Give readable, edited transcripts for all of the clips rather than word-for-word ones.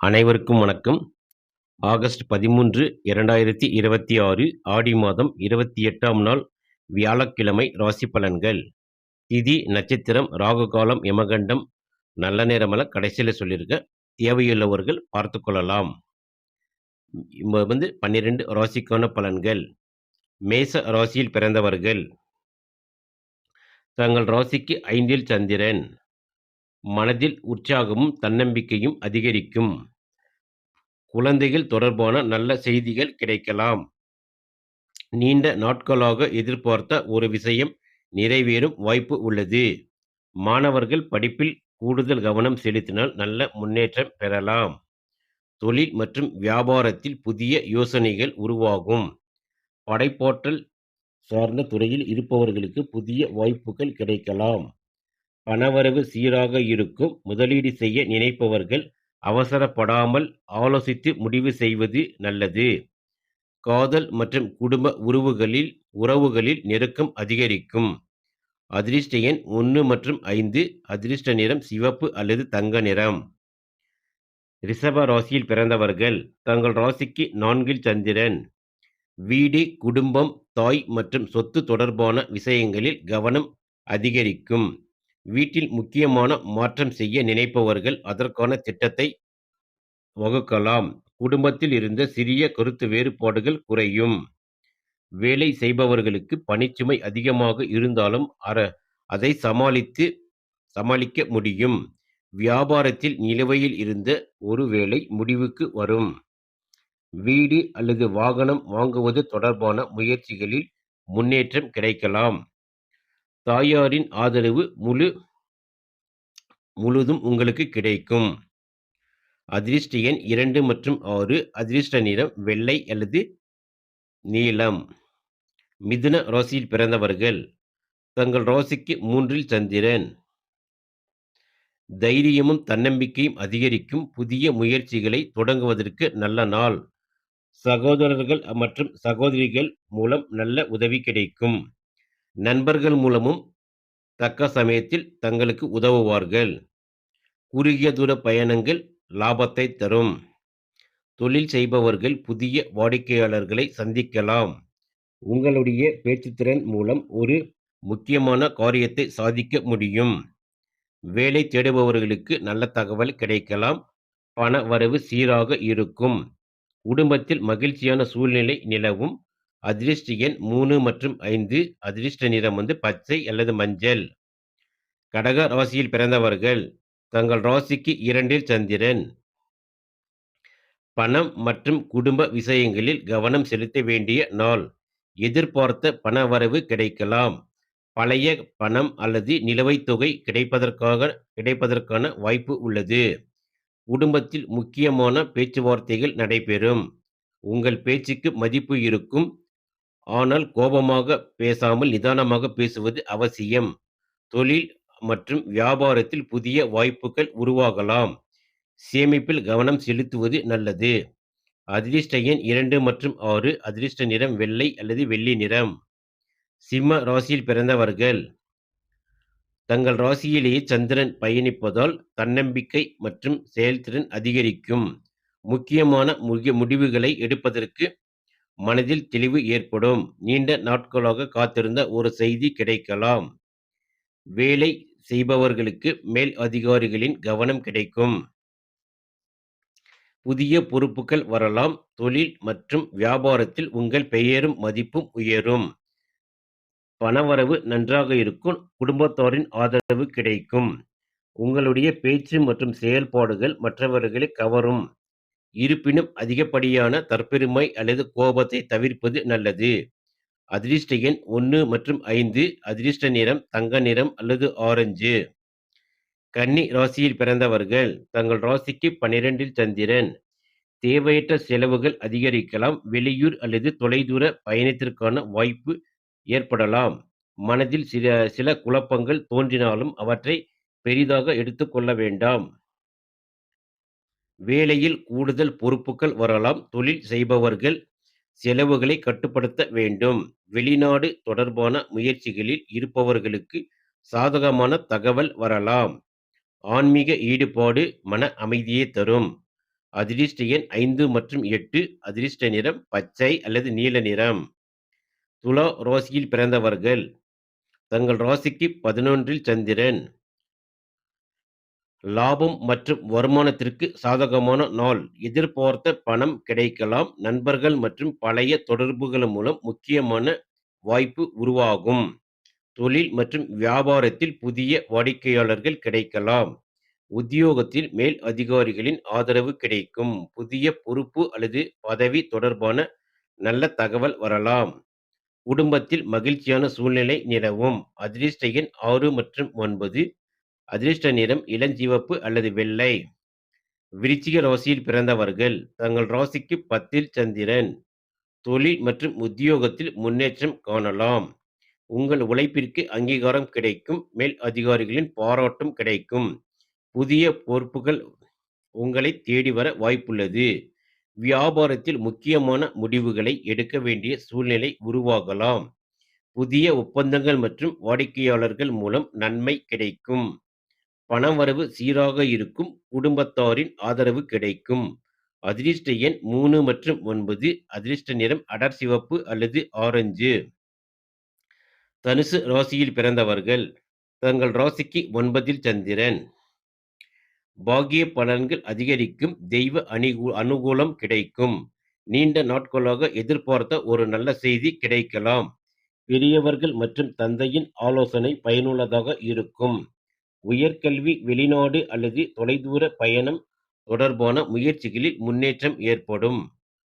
அனைவருக்கும் வணக்கம். ஆகஸ்ட் 13, 2026 ஆடி மாதம் 28ஆம் நாள் வியாழக்கிழமை ராசி பலன்கள். திதி, நட்சத்திரம், ராகு காலம், யமகண்டம், நல்ல நேரமெல்லாம் கடைசியில சொல்லியிருக்கேன். தேவையுள்ளவர்கள் பார்த்து கொள்ளலாம். 12 ராசிக்கான பலன்கள். மேச ராசியில் பிறந்தவர்கள். தங்கள் ராசிக்கு 5ல் சந்திரன். மனதில் உற்சாகமும் தன்னம்பிக்கையும் அதிகரிக்கும். குழந்தைகள் தொடர்பான நல்ல செய்திகள் கிடைக்கலாம். நீண்ட நாட்களாக எதிர்பார்த்த ஒரு விஷயம் நிறைவேறும் வாய்ப்பு உள்ளது. மாணவர்கள் படிப்பில் கூடுதல் கவனம் செலுத்தினால் நல்ல முன்னேற்றம் பெறலாம். தொழில் மற்றும் வியாபாரத்தில் புதிய யோசனைகள் உருவாகும். படைப்பாற்றல் சார்ந்த துறையில் இருப்பவர்களுக்கு புதிய வாய்ப்புகள் கிடைக்கலாம். பணவரவு சீராக இருக்கும். முதலீடு செய்ய நினைப்பவர்கள் அவசரப்படாமல் ஆலோசித்து முடிவு செய்வது நல்லது. காதல் மற்றும் குடும்ப உறவுகளில் நெருக்கம் அதிகரிக்கும். அதிர்ஷ்ட எண் 1 மற்றும் 5. அதிர்ஷ்ட நிறம் சிவப்பு அல்லது தங்க நிறம். ரிஷப ராசியில் பிறந்தவர்கள். தங்கள் ராசிக்கு 4ல் சந்திரன். வீடு, குடும்பம், தாய் மற்றும் சொத்து தொடர்பான விஷயங்களில் கவனம் அதிகரிக்கும். வீட்டில் முக்கியமான மாற்றம் செய்ய நினைப்பவர்கள் அதற்கான திட்டத்தை வகுக்கலாம். குடும்பத்தில் இருந்த சிறிய கருத்து வேறுபாடுகள் குறையும். வேலை செய்பவர்களுக்கு பணிச்சுமை அதிகமாக இருந்தாலும் அதை சமாளிக்க முடியும். வியாபாரத்தில் நிலுவையில் இருந்த ஒரு வேலை முடிவுக்கு வரும். வீடு அல்லது வாகனம் வாங்குவது தொடர்பான முயற்சிகளில் முன்னேற்றம் கிடைக்கலாம். தாயாரின் ஆதரவு முழுதும் உங்களுக்கு கிடைக்கும். அதிர்ஷ்ட எண் 2 மற்றும் 6. அதிர்ஷ்ட நிறம் வெள்ளை அல்லது நீலம். மிதுன ராசியில் பிறந்தவர்கள். தங்கள் ராசிக்கு 3ல் சந்திரன். தைரியமும் தன்னம்பிக்கையும் அதிகரிக்கும். புதிய முயற்சிகளை தொடங்குவதற்கு நல்ல நாள். சகோதரர்கள் மற்றும் சகோதரிகள் மூலம் நல்ல உதவி கிடைக்கும். நண்பர்கள் மூலமும் தக்க சமயத்தில் தங்களுக்கு உதவுவார்கள். குறுகிய தூர பயணங்கள் லாபத்தை தரும். தொழில் செய்பவர்கள் புதிய வாடிக்கையாளர்களை சந்திக்கலாம். உங்களுடைய பேச்சுத்திறன் மூலம் ஒரு முக்கியமான காரியத்தை சாதிக்க முடியும். வேலை தேடுபவர்களுக்கு நல்ல தகவல் கிடைக்கலாம். பண வரவு சீராக இருக்கும். குடும்பத்தில் மகிழ்ச்சியான சூழ்நிலை நிலவும். அதிர்ஷ்ட எண் 3 மற்றும் 5. அதிர்ஷ்ட நிறம் பச்சை அல்லது மஞ்சள். கடக ராசியில் பிறந்தவர்கள். தங்கள் ராசிக்கு 2ல் சந்திரன். பணம் மற்றும் குடும்ப விஷயங்களில் கவனம் செலுத்த வேண்டிய நாள். எதிர்பார்த்த பணவரவு கிடைக்கலாம். பழைய பணம் அல்லது நிலுவைத் தொகை கிடைப்பதற்கான வாய்ப்பு உள்ளது. குடும்பத்தில் முக்கியமான பேச்சுவார்த்தைகள் நடைபெறும். உங்கள் பேச்சுக்கு மதிப்பு இருக்கும். ஆனால் கோபமாக பேசாமல் நிதானமாக பேசுவது அவசியம். தொழில் மற்றும் வியாபாரத்தில் புதிய வாய்ப்புகள் உருவாகலாம். சேமிப்பில் கவனம் செலுத்துவது நல்லது. அதிர்ஷ்ட எண் 2 மற்றும் 6. அதிர்ஷ்ட நிறம் வெள்ளை அல்லது வெள்ளி நிறம். சிம்ம ராசியில் பிறந்தவர்கள். தங்கள் ராசியிலேயே சந்திரன் பயணிப்பதால் தன்னம்பிக்கை மற்றும் செயல்திறன் அதிகரிக்கும். முக்கியமான முடிவுகளை எடுப்பதற்கு மனதில் தெளிவு ஏற்படும். நீண்ட நாட்களாக காத்திருந்த ஒரு செய்தி கிடைக்கலாம். வேலை செய்பவர்களுக்கு மேல் அதிகாரிகளின் கவனம் கிடைக்கும். புதிய பொறுப்புகள் வரலாம். தொழில் மற்றும் வியாபாரத்தில் உங்கள் பெயரும் மதிப்பும் உயரும். பணவரவு நன்றாக இருக்கும். குடும்பத்தாரின் ஆதரவு கிடைக்கும். உங்களுடைய பேச்சு மற்றும் செயல்பாடுகள் மற்றவர்களை கவரும். இருப்பினும் அதிகப்படியான தற்பெருமை அல்லது கோபத்தை தவிர்ப்பது நல்லது. அதிர்ஷ்ட எண் 1 மற்றும் 5. அதிர்ஷ்ட நிறம் தங்க நிறம் அல்லது ஆரஞ்சு. கன்னி ராசியில் பிறந்தவர்கள். தங்கள் ராசிக்கு 12ல் சந்திரன். தேவையற்ற செலவுகள் அதிகரிக்கலாம். வெளியூர் அல்லது தொலைதூர பயணத்திற்கான வாய்ப்பு ஏற்படலாம். மனதில் சில குழப்பங்கள் தோன்றினாலும் அவற்றை பெரிதாக எடுத்துக்கொள்ள வேண்டாம். வேலையில் கூடுதல் பொறுப்புகள் வரலாம். தொழில் செய்பவர்கள் செலவுகளை கட்டுப்படுத்த வேண்டும். வெளிநாடு தொடர்பான முயற்சிகளில் இருப்பவர்களுக்கு சாதகமான தகவல் வரலாம். ஆன்மீக ஈடுபாடு மன அமைதியை தரும். அதிர்ஷ்ட எண் 5 மற்றும் 8. அதிர்ஷ்ட நிறம் பச்சை அல்லது நீல நிறம். துலா ராசியில் பிறந்தவர்கள். தங்கள் ராசிக்கு 11ல் சந்திரன். லாபம் மற்றும் வருமானத்திற்கு சாதகமான நாள். எதிர்பார்த்த பணம் கிடைக்கலாம். நண்பர்கள் மற்றும் பழைய தொடர்புகள் மூலம் முக்கியமான வாய்ப்பு உருவாகும். தொழில் மற்றும் வியாபாரத்தில் புதிய வாடிக்கையாளர்கள் கிடைக்கலாம். உத்தியோகத்தில் மேல் அதிகாரிகளின் ஆதரவு கிடைக்கும். புதிய பொறுப்பு அல்லது பதவி தொடர்பான நல்ல தகவல் வரலாம். குடும்பத்தில் மகிழ்ச்சியான சூழ்நிலை நிலவும். அதிர்ஷ்ட எண் 6 மற்றும் 9. அதிர்ஷ்ட நிறம் இளஞ்சிவப்பு அல்லது வெள்ளை. விருச்சிக ராசியில் பிறந்தவர்கள். தங்கள் ராசிக்கு 10ல் சந்திரன். தொழில் மற்றும் உத்தியோகத்தில் முன்னேற்றம் காணலாம். உங்கள் உழைப்பிற்கு அங்கீகாரம் கிடைக்கும். மேல் அதிகாரிகளின் பாராட்டும் கிடைக்கும். புதிய பொறுப்புகள் உங்களை தேடி வர வாய்ப்புள்ளது. வியாபாரத்தில் முக்கியமான முடிவுகளை எடுக்க வேண்டிய சூழ்நிலை உருவாகலாம். புதிய ஒப்பந்தங்கள் மற்றும் வாடிக்கையாளர்கள் மூலம் நன்மை கிடைக்கும். பணவரவு சீராக இருக்கும். குடும்பத்தாரின் ஆதரவு கிடைக்கும். அதிர்ஷ்ட எண் 3 மற்றும் 9. அதிர்ஷ்ட நிறம் அடர் சிவப்பு அல்லது ஆரஞ்சு. தனுசு ராசியில் பிறந்தவர்கள். தங்கள் ராசிக்கு 9ல் சந்திரன். பாக்கிய பலன்கள் அதிகரிக்கும். தெய்வ அனுகூலம் கிடைக்கும். நீண்ட நாட்களாக எதிர்பார்த்த ஒரு நல்ல செய்தி கிடைக்கலாம். பெரியவர்கள் மற்றும் தந்தையின் ஆலோசனை பயனுள்ளதாக இருக்கும். உயர்கல்வி, வெளிநாடு அல்லது தொலைதூர பயணம் தொடர்பான முயற்சிகளில் முன்னேற்றம் ஏற்படும்.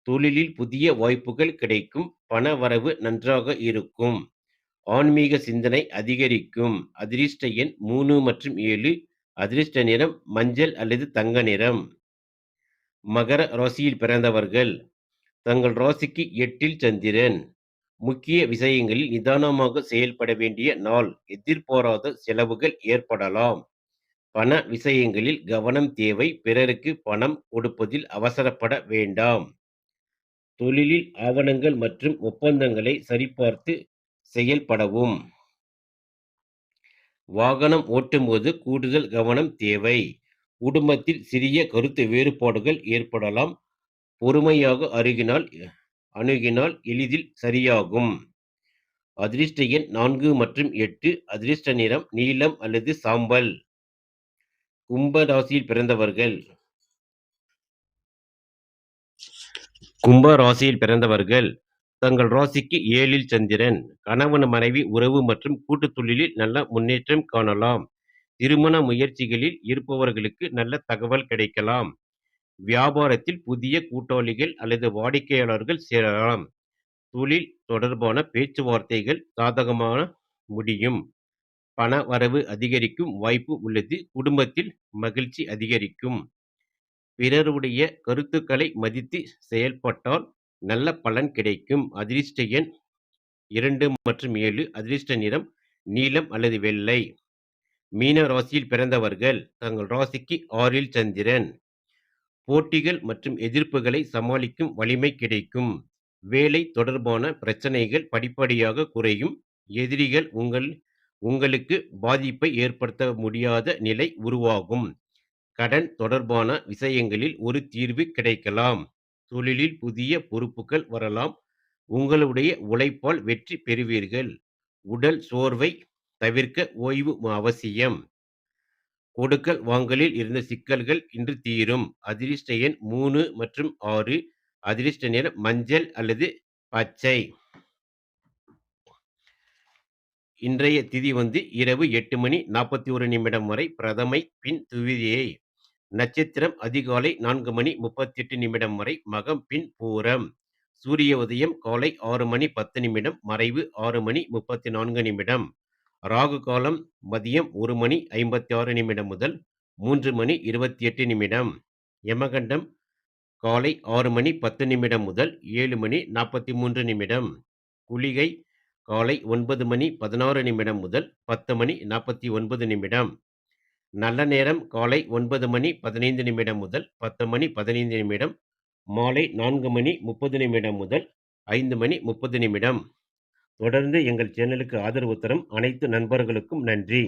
தொழிலில் புதிய வாய்ப்புகள் கிடைக்கும். பண வரவு நன்றாக இருக்கும். ஆன்மீக சிந்தனை அதிகரிக்கும். அதிர்ஷ்ட எண் 3 மற்றும் 7. அதிர்ஷ்ட நிறம் மஞ்சள் அல்லது தங்க நிறம். மகர ராசியில் பிறந்தவர்கள். தங்கள் ராசிக்கு 8ல் சந்திரன். முக்கிய விஷயங்களில் நிதானமாக செயல்பட வேண்டிய நாள். எதிர்பாராத செலவுகள் ஏற்படலாம். பண விஷயங்களில் கவனம் தேவை. பிறருக்கு பணம் கொடுப்பதில் அவசரப்பட வேண்டாம். தொழிலில் ஆவணங்கள் மற்றும் ஒப்பந்தங்களை சரிபார்த்து செயல்படவும். வாகனம் ஓட்டும்போது கூடுதல் கவனம் தேவை. குடும்பத்தில் சிறிய கருத்து வேறுபாடுகள் ஏற்படலாம். பொறுமையாக அணுகினால் எளிதில் சரியாகும். அதிர்ஷ்ட எண் 4 மற்றும் 8. அதிர்ஷ்ட நிறம் நீலம் அல்லது சாம்பல். கும்ப ராசியில் பிறந்தவர்கள். கும்ப ராசியில் பிறந்தவர்கள். தங்கள் ராசிக்கு 7ல் சந்திரன். கணவன் மனைவி உறவு மற்றும் கூட்டுத் தொழிலில் நல்ல முன்னேற்றம் காணலாம். திருமண முயற்சிகளில் இருப்பவர்களுக்கு நல்ல தகவல் கிடைக்கலாம். வியாபாரத்தில் புதிய கூட்டாளிகள் அல்லது வாடிக்கையாளர்கள் சேரலாம். தொழில் தொடர்பான பேச்சுவார்த்தைகள் சாதகமான முடியும். பண வரவு அதிகரிக்கும் வாய்ப்பு உள்ளது. குடும்பத்தில் மகிழ்ச்சி அதிகரிக்கும். பிறருடைய கருத்துக்களை மதித்து செயல்பட்டால் நல்ல பலன் கிடைக்கும். அதிர்ஷ்ட எண் 2 மற்றும் 7. அதிர்ஷ்ட நிறம் நீலம் அல்லது வெள்ளை. மீன ராசியில் பிறந்தவர்கள். தங்கள் ராசிக்கு 6ல் சந்திரன். போட்டிகள் மற்றும் எதிர்ப்புகளை சமாளிக்கும் வலிமை கிடைக்கும். வேலை தொடர்பான பிரச்சனைகள் படிப்படியாக குறையும். எதிரிகள் உங்களுக்கு பாதிப்பை ஏற்படுத்த முடியாத நிலை உருவாகும். கடன் தொடர்பான விஷயங்களில் ஒரு தீர்வு கிடைக்கலாம். தொழிலில் புதிய பொறுப்புகள் வரலாம். உங்களுடைய உழைப்பால் வெற்றி பெறுவீர்கள். உடல் சோர்வை தவிர்க்க ஓய்வு அவசியம். கொடுக்கல் வாங்கலில் இருந்த சிக்கல்கள் இன்று தீரும். அதிர்ஷ்ட எண் 3 மற்றும் 6. அதிர்ஷ்ட நிறம் மஞ்சள் அல்லது பச்சை. இன்றைய திதி இரவு 8:41 வரை பிரதமை, பின் துவிதியை. நட்சத்திரம் அதிகாலை 4:38 வரை மகம், பின் பூரம். சூரிய உதயம் காலை 6:10, மறைவு 6:34. ராகு காலம் மதியம் 1:56 முதல் 3:28. யமகண்டம் காலை 6:10 முதல் 7:43. குளிகை காலை 9:16 முதல் 10:49. நல்ல நேரம் காலை 9:15 முதல் 10:15. மாலை 4:30 முதல் 5:30. தொடர்ந்து எங்கள் சேனலுக்கு ஆதரவு தரும் அனைத்து நண்பர்களுக்கும் நன்றி.